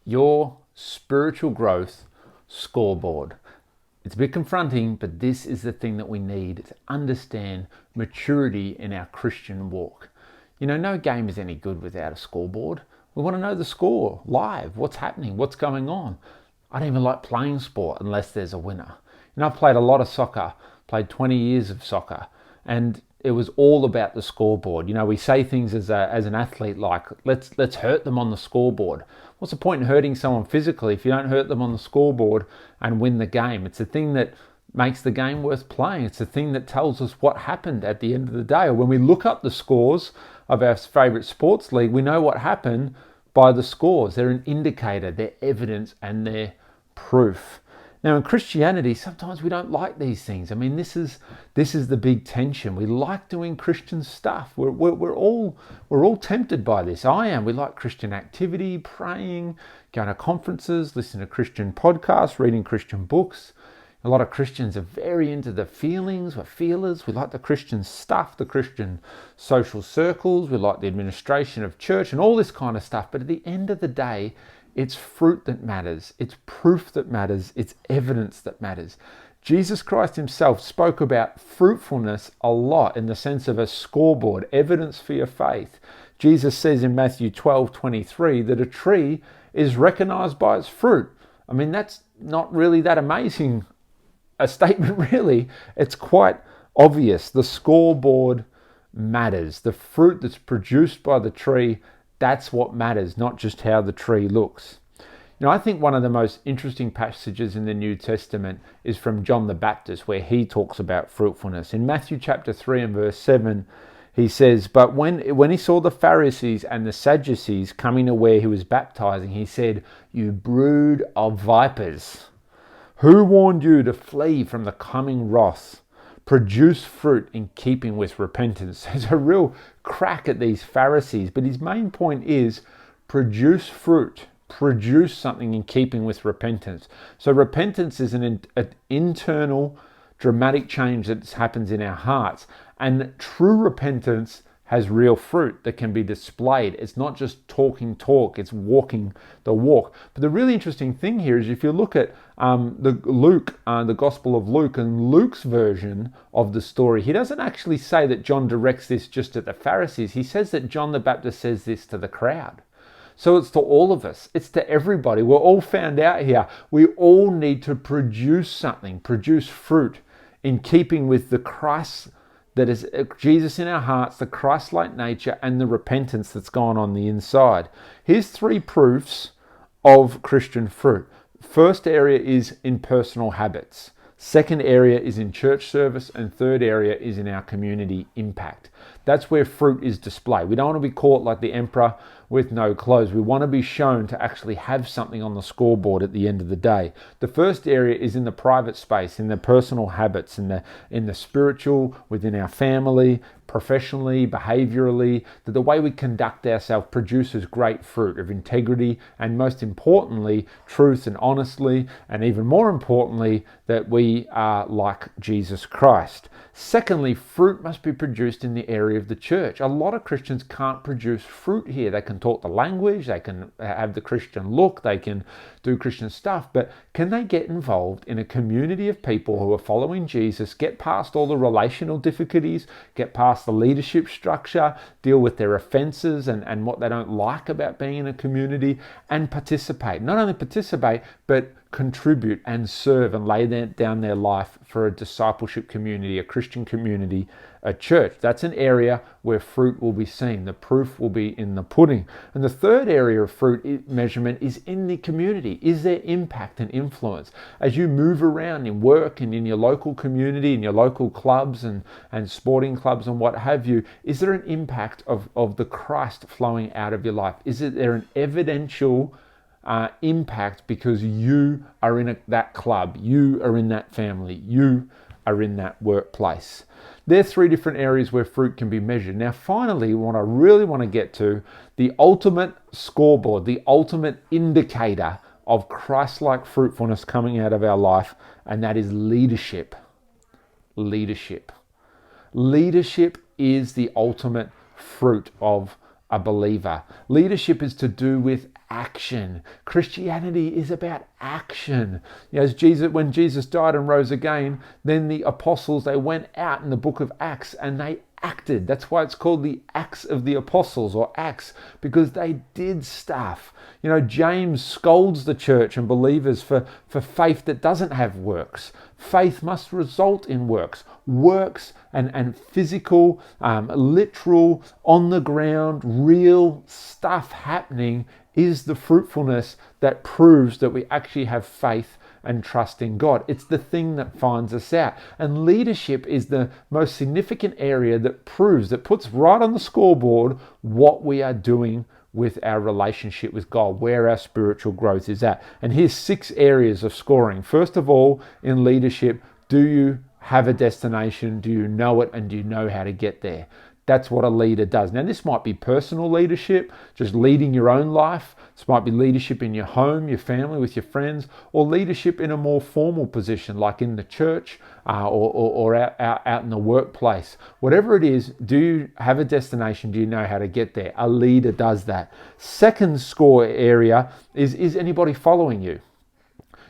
Your spiritual growth scoreboard. It's a bit confronting, but this is the thing that we need to understand maturity in our Christian walk. You know, no game is any good without a scoreboard. We want to know the score live, what's happening, what's going on. I don't even like playing sport unless there's a winner. I've played a lot of soccer, played 20 years of soccer, and it was all about the scoreboard. We say things as an athlete like, let's hurt them on the scoreboard. What's the point in hurting someone physically if you don't hurt them on the scoreboard and win the game? It's the thing that makes the game worth playing. It's the thing that tells us what happened at the end of the day. Or when we look up the scores of our favourite sports league, we know what happened by the scores. They're an indicator, they're evidence, and they're proof. Now in Christianity, sometimes we don't like these things. This is the big tension. We like doing Christian stuff. We're all tempted by this. I am. We like Christian activity, praying, going to conferences, listening to Christian podcasts, reading Christian books. A lot of Christians are very into the feelings. We're feelers. We like the Christian stuff, the Christian social circles. We like the administration of church and all this kind of stuff. But at the end of the day, it's fruit that matters. It's proof that matters. It's evidence that matters. Jesus Christ himself spoke about fruitfulness a lot in the sense of a scoreboard, evidence for your faith. Jesus says in Matthew 12:23 that a tree is recognized by its fruit. That's not really that amazing a statement, really. It's quite obvious. The scoreboard matters. The fruit that's produced by the tree, that's what matters, not just how the tree looks. I think one of the most interesting passages in the New Testament is from John the Baptist, where he talks about fruitfulness. In Matthew chapter 3 and verse 7, he says, "But when he saw the Pharisees and the Sadducees coming to where he was baptizing, he said, 'You brood of vipers, who warned you to flee from the coming wrath? Produce fruit in keeping with repentance.'" There's a real crack at these Pharisees, but his main point is produce fruit, produce something in keeping with repentance. So repentance is an internal dramatic change that happens in our hearts, and true repentance has real fruit that can be displayed. It's not just talking talk, it's walking the walk. But the really interesting thing here is if you look at the Gospel of Luke and Luke's version of the story, he doesn't actually say that John directs this just at the Pharisees. He says that John the Baptist says this to the crowd. So it's to all of us. It's to everybody. We're all found out here. We all need to produce something, produce fruit in keeping with the Christ that is Jesus in our hearts, the Christ-like nature, and the repentance that's gone on the inside. Here's 3 proofs of Christian fruit. First area is in personal habits. Second area is in church service. And third area is in our community impact. That's where fruit is displayed. We don't want to be caught like the emperor with no clothes. We want to be shown to actually have something on the scoreboard at the end of the day. The first area is in the private space, in the personal habits, in the spiritual, within our family, professionally, behaviorally, that the way we conduct ourselves produces great fruit of integrity and, most importantly, truth and honestly, and even more importantly, that we are like Jesus Christ. Secondly, fruit must be produced in the area of the church. A lot of Christians can't produce fruit here. They can talk the language, they can have the Christian look, they can do Christian stuff, but can they get involved in a community of people who are following Jesus, get past all the relational difficulties, get past the leadership structure, deal with their offenses and what they don't like about being in a community, and participate? Not only participate, but contribute and serve and lay down their life for a discipleship community, a Christian community, a church. That's an area where fruit will be seen. The proof will be in the pudding. And the third area of fruit measurement is in the community. Is there impact and influence? As you move around in work and in your local community, in your local clubs and sporting clubs and what have you, is there an impact of the Christ flowing out of your life? Is there an evidential impact because you are in that club, you are in that family, you are in that workplace? There are 3 different areas where fruit can be measured. Now, finally, what I really want to get to, the ultimate scoreboard, the ultimate indicator of Christ-like fruitfulness coming out of our life, and that is leadership. Leadership. Leadership is the ultimate fruit of a believer. Leadership is to do with action. Christianity is about action. When Jesus died and rose again, then the apostles, they went out in the book of Acts and they acted. That's why it's called the Acts of the Apostles, or Acts, because they did stuff. James scolds the church and believers for faith that doesn't have works. Faith must result in works. Works and physical, literal, on the ground, real stuff happening is the fruitfulness that proves that we actually have faith and trust in God. It's the thing that finds us out. And leadership is the most significant area that puts right on the scoreboard what we are doing with our relationship with God, where our spiritual growth is at. And here's 6 areas of scoring. First of all, in leadership, do you have a destination? Do you know it? And do you know how to get there? That's what a leader does. Now, this might be personal leadership, just leading your own life. This might be leadership in your home, your family, with your friends, or leadership in a more formal position, like in the church or out in the workplace. Whatever it is, do you have a destination? Do you know how to get there? A leader does that. Second score area is anybody following you?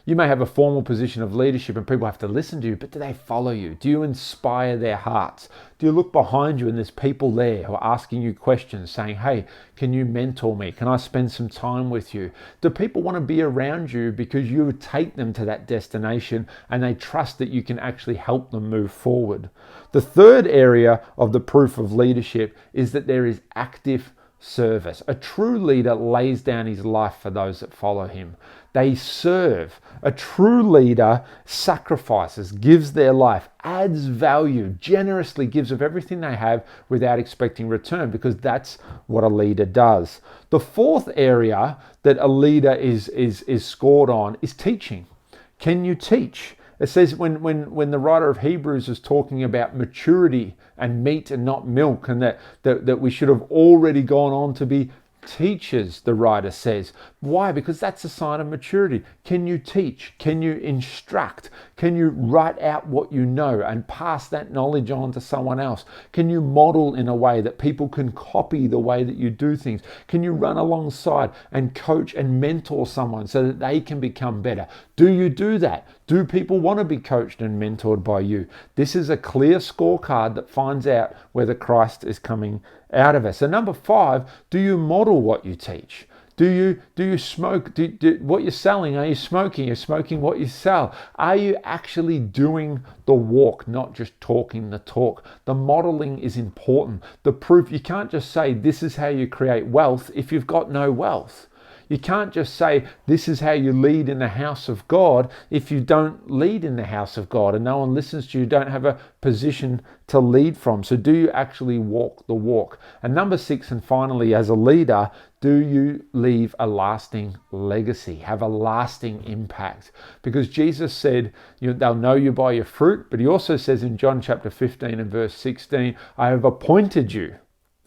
You may have a formal position of leadership and people have to listen to you, but do they follow you? Do you inspire their hearts? Do you look behind you and there's people there who are asking you questions, saying, hey, can you mentor me? Can I spend some time with you? Do people want to be around you because you would take them to that destination and they trust that you can actually help them move forward? The third area of the proof of leadership is that there is active service. A true leader lays down his life for those that follow him. They serve. A true leader sacrifices, gives their life, adds value, generously gives of everything they have without expecting return, because that's what a leader does. The fourth area that a leader is scored on is teaching. Can you teach? It says when the writer of Hebrews is talking about maturity and meat and not milk, and that we should have already gone on to be teachers, the writer says. Why? Because that's a sign of maturity. Can you teach? Can you instruct? Can you write out what you know and pass that knowledge on to someone else? Can you model in a way that people can copy the way that you do things? Can you run alongside and coach and mentor someone so that they can become better? Do you do that? Do people want to be coached and mentored by you? This is a clear scorecard that finds out whether Christ is coming out of us. And number 5, do you model what you teach? Do you smoke? What you're selling, are you smoking? You're smoking what you sell. Are you actually doing the walk, not just talking the talk? The modeling is important. The proof, you can't just say this is how you create wealth if you've got no wealth. You can't just say this is how you lead in the house of God if you don't lead in the house of God and no one listens to you, don't have a position to lead from. So do you actually walk the walk? And number 6, and finally, as a leader, do you leave a lasting legacy, have a lasting impact? Because Jesus said, they'll know you by your fruit, but he also says in John chapter 15 and verse 16, I have appointed you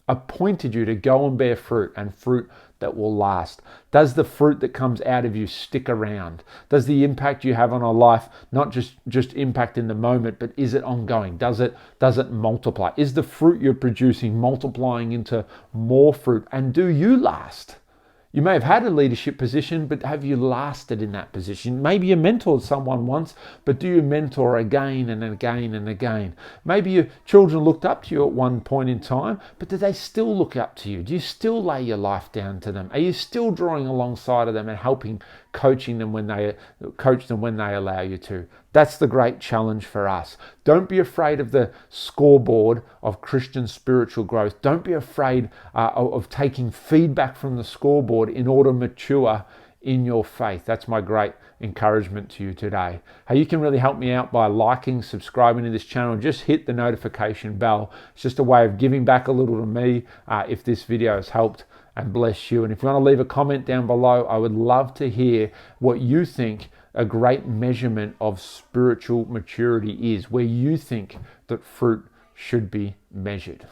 to go and bear fruit, and fruit that will last. Does the fruit that comes out of you stick around? Does the impact you have on a life not just impact in the moment, but is it ongoing? Does it multiply? Is the fruit you're producing multiplying into more fruit? And do you last? You may have had a leadership position, but have you lasted in that position? Maybe you mentored someone once, but do you mentor again and again and again? Maybe your children looked up to you at one point in time, but do they still look up to you? Do you still lay your life down to them? Are you still drawing alongside of them and helping, coach them when they allow you to? That's the great challenge for us. Don't be afraid of the scoreboard of Christian spiritual growth. Don't be afraid of taking feedback from the scoreboard in order to mature in your faith. That's my great encouragement to you today. Hey, you can really help me out by liking, subscribing to this channel. Just hit the notification bell. It's just a way of giving back a little to me if this video has helped and blessed you. And if you want to leave a comment down below, I would love to hear what you think a great measurement of spiritual maturity is, where you think that fruit should be measured.